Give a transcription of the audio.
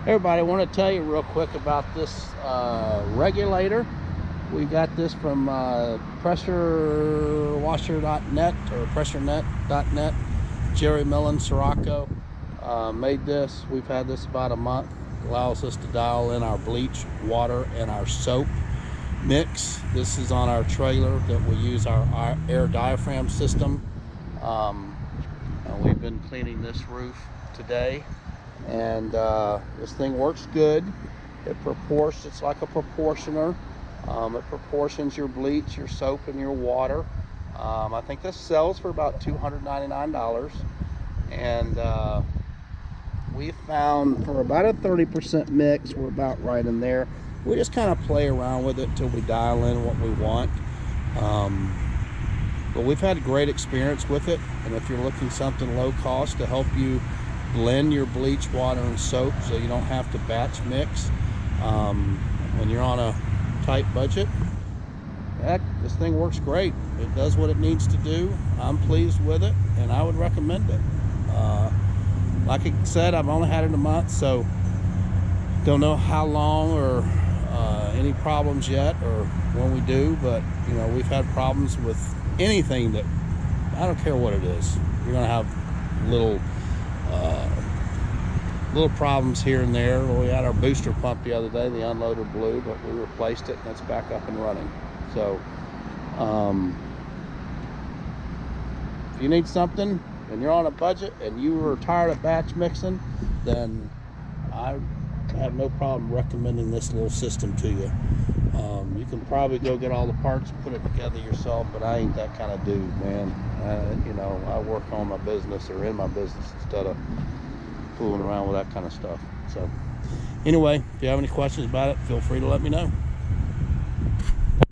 Everybody, I want to tell you real quick about this regulator. We got this from pressurewasher.net or pressurenet.net. Jerry Millen Sirocco made this. We've had this about a month. Allows us to dial in our bleach, water, and our soap mix. This is on our trailer that we use our air diaphragm system. We've been cleaning this roof today, and this thing works good. It's like a proportioner. It proportions your bleach, your soap, and your water. I think this sells for about $299, and we found for about a 30% mix, we're about right in there. We just kind of play around with it until we dial in what we want. But we've had a great experience with it, and if you're looking something low cost to help you blend your bleach, water, and soap so you don't have to batch mix when you're on a tight budget, heck, this thing works great. It does what it needs to do. I'm pleased with it, and I would recommend it. Like I said, I've only had it a month, so don't know how long or any problems yet, or when we do, but you know, we've had problems with anything that, I don't care what it is, you're gonna have little problems here and there. We had our booster pump the other day, the unloader blew, but we replaced it and it's back up and running. So if you need something and you're on a budget and you are tired of batch mixing, then I have no problem recommending this little system to you. You can probably go get all the parts and put it together yourself, but I ain't that kind of dude, man. You know, I work on my business or in my business instead of fooling around with that kind of stuff. So anyway, if you have any questions about it, feel free to let me know.